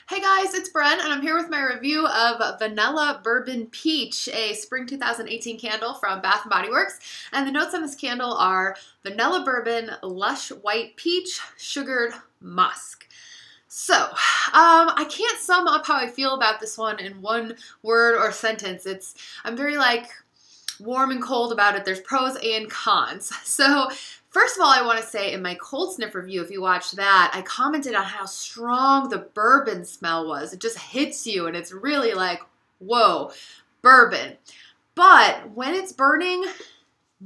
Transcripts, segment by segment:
Hey guys, it's Bren, and I'm here with my review of Vanilla Bourbon Peach, a Spring 2018 candle from Bath & Body Works. And the notes on this candle are Vanilla Bourbon, Lush White Peach, Sugared Musk. So, I can't sum up how I feel about this one in one word or sentence. I'm very warm and cold about it. There's pros and cons. So, first of all, I want to say in my cold sniff review, if you watched that, I commented on how strong the bourbon smell was. It just hits you and it's really like, whoa, bourbon. But when it's burning,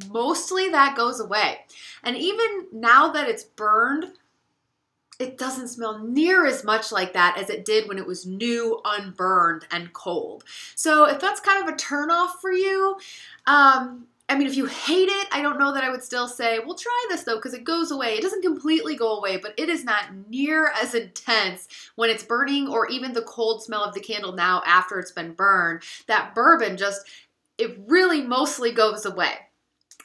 mostly that goes away. And even now that it's burned, it doesn't smell near as much like that as it did when it was new, unburned, and cold. So if that's kind of a turnoff for you, if you hate it, I don't know that I would still say, well, try this though, because it goes away. It doesn't completely go away, but it is not near as intense when it's burning or even the cold smell of the candle now after it's been burned. That bourbon it really mostly goes away.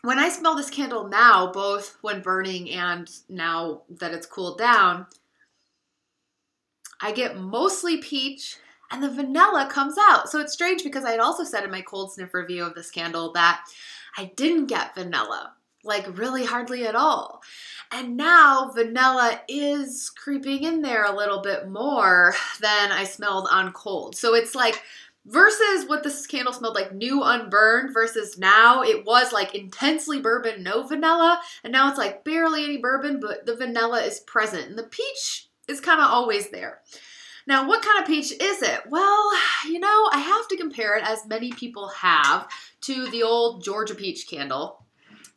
When I smell this candle now, both when burning and now that it's cooled down, I get mostly peach and the vanilla comes out. So it's strange because I had also said in my cold sniff review of this candle that I didn't get vanilla, really hardly at all. And now vanilla is creeping in there a little bit more than I smelled on cold. So it's versus what this candle smelled like new unburned versus now it was intensely bourbon, no vanilla. And now it's barely any bourbon, but the vanilla is present. And the peach is kind of always there. Now, what kind of peach is it? Well, I have to compare it, as many people have, to the old Georgia Peach candle.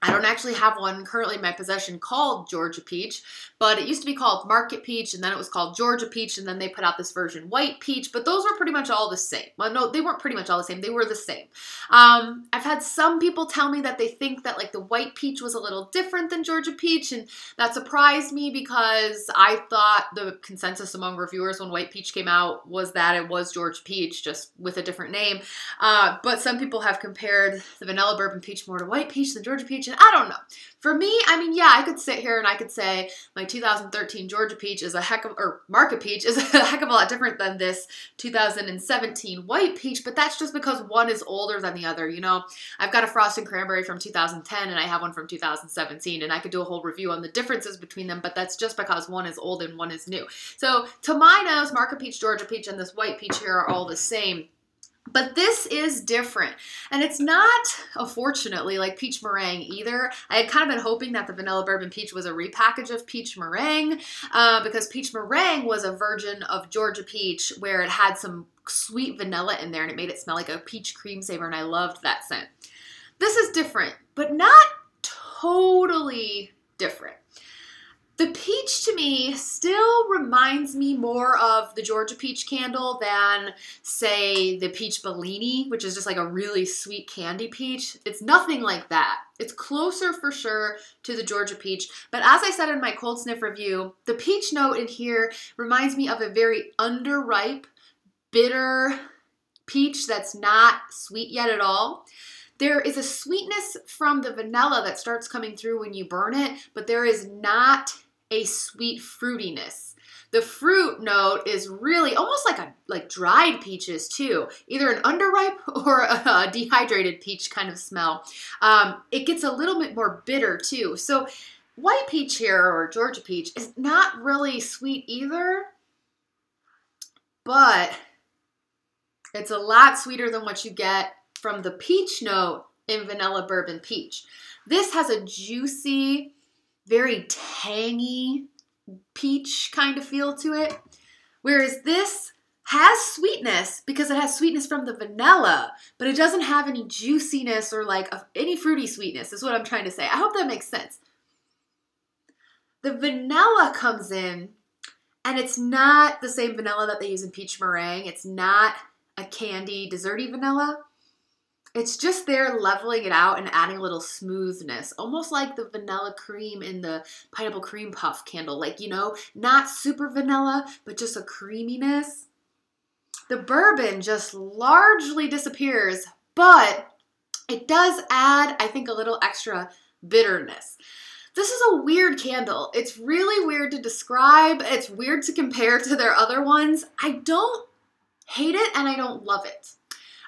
I don't actually have one currently in my possession called Georgia Peach, but it used to be called Market Peach, and then it was called Georgia Peach, and then they put out this version White Peach, but those were pretty much all the same. Well, no, they weren't pretty much all the same. They were the same. I've had some people tell me that they think that the White Peach was a little different than Georgia Peach, and that surprised me because I thought the consensus among reviewers when White Peach came out was that it was Georgia Peach, just with a different name. But some people have compared the Vanilla Bourbon Peach more to White Peach than Georgia Peach. I don't know. For me, yeah, I could sit here and I could say my 2013 Georgia Peach is Market Peach is a heck of a lot different than this 2017 White Peach, but that's just because one is older than the other. I've got a Frosted Cranberry from 2010 and I have one from 2017, and I could do a whole review on the differences between them, but that's just because one is old and one is new. So to my nose, Market Peach, Georgia Peach, and this White Peach here are all the same. But this is different, and it's not, unfortunately, like peach meringue either. I had kind of been hoping that the Vanilla Bourbon Peach was a repackage of peach meringue, because peach meringue was a version of Georgia Peach where it had some sweet vanilla in there, and it made it smell like a peach cream saver, and I loved that scent. This is different, but not totally different. The peach to me still reminds me more of the Georgia Peach candle than, say, the Peach Bellini, which is just a really sweet candy peach. It's nothing like that. It's closer for sure to the Georgia Peach, but as I said in my cold sniff review, the peach note in here reminds me of a very underripe, bitter peach that's not sweet yet at all. There is a sweetness from the vanilla that starts coming through when you burn it, but there is not a sweet fruitiness. The fruit note is really almost like dried peaches too, either an underripe or a dehydrated peach kind of smell. It gets a little bit more bitter too. So White Peach here, or Georgia Peach, is not really sweet either, but it's a lot sweeter than what you get from the peach note in Vanilla Bourbon Peach. This has a juicy, very tangy peach kind of feel to it, whereas this has sweetness because it has sweetness from the vanilla, but it doesn't have any juiciness or any fruity sweetness is what I'm trying to say. I hope that makes sense. The vanilla comes in, and it's not the same vanilla that they use in peach meringue. It's not a candy, desserty vanilla. It's just there leveling it out and adding a little smoothness, almost like the vanilla cream in the Pineapple Cream Puff candle. Not super vanilla, but just a creaminess. The bourbon just largely disappears, but it does add, I think, a little extra bitterness. This is a weird candle. It's really weird to describe. It's weird to compare to their other ones. I don't hate it and I don't love it.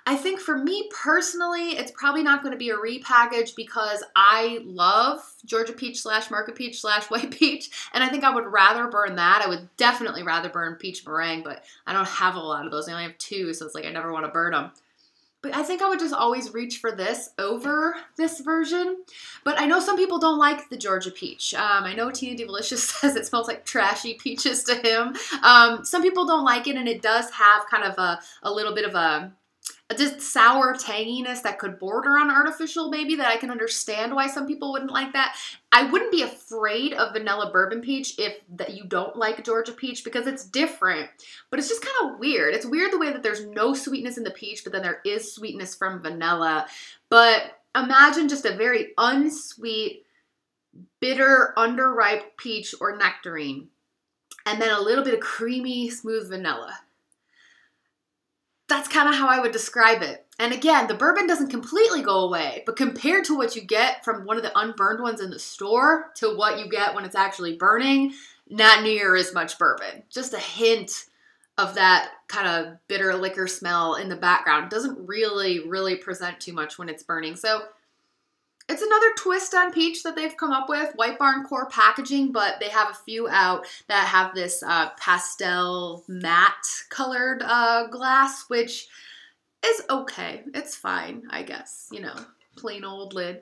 I think for me personally, it's probably not going to be a repackage because I love Georgia peach slash market peach slash white peach, and I think I would rather burn that. I would definitely rather burn peach meringue, but I don't have a lot of those. I only have 2, so it's like I never want to burn them. But I think I would just always reach for this over this version. But I know some people don't like the Georgia peach. I know Tina Delicious says it smells like trashy peaches to him. Some people don't like it, and it does have kind of a little bit of a just sour tanginess that could border on artificial maybe, that I can understand why some people wouldn't like that. I wouldn't be afraid of vanilla bourbon peach if that you don't like Georgia peach because it's different, but it's just kind of weird. It's weird the way that there's no sweetness in the peach, but then there is sweetness from vanilla. But imagine just a very unsweet, bitter, underripe peach or nectarine, and then a little bit of creamy, smooth vanilla. That's kind of how I would describe it. And again, the bourbon doesn't completely go away, but compared to what you get from one of the unburned ones in the store to what you get when it's actually burning, not near as much bourbon. Just a hint of that kind of bitter liquor smell in the background. It doesn't really present too much when it's burning. So it's another twist on peach that they've come up with. White Barn core packaging, but they have a few out that have this pastel matte colored glass, which is okay. It's fine, I guess, you know, plain old lid.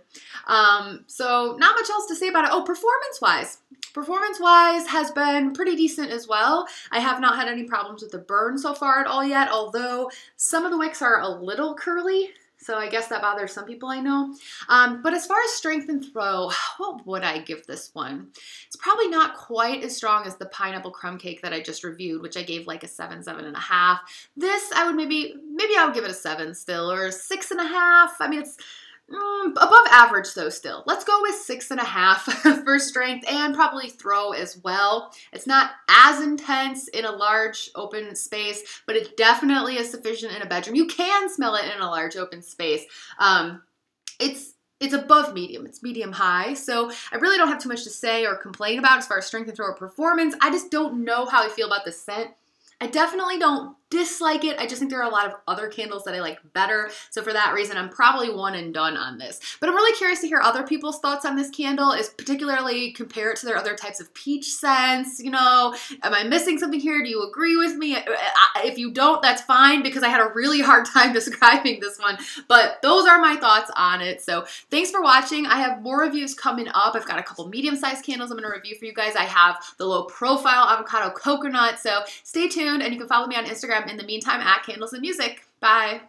So not much else to say about it. Oh, performance-wise. Performance-wise has been pretty decent as well. I have not had any problems with the burn so far at all yet, although some of the wicks are a little curly. So I guess that bothers some people I know. But as far as strength and throw, what would I give this one? It's probably not quite as strong as the pineapple crumb cake that I just reviewed, which I gave like a 7, 7.5. This, I would maybe I would give it a 7 still, or 6.5. I mean, it's above average though still. Let's go with 6.5 for strength and probably throw as well. It's not as intense in a large open space, but it definitely is sufficient in a bedroom. You can smell it in a large open space. It's above medium. It's medium high. So I really don't have too much to say or complain about as far as strength and throw or performance. I just don't know how I feel about the scent. I definitely don't dislike it. I just think there are a lot of other candles that I like better. So for that reason, I'm probably one and done on this. But I'm really curious to hear other people's thoughts on this candle, is particularly compare it to their other types of peach scents. You know, am I missing something here? Do you agree with me? If you don't, that's fine, because I had a really hard time describing this one. But those are my thoughts on it. So thanks for watching. I have more reviews coming up. I've got a couple medium-sized candles I'm going to review for you guys. I have the low-profile avocado coconut. So stay tuned, and you can follow me on Instagram in the meantime at Candles and Music. Bye.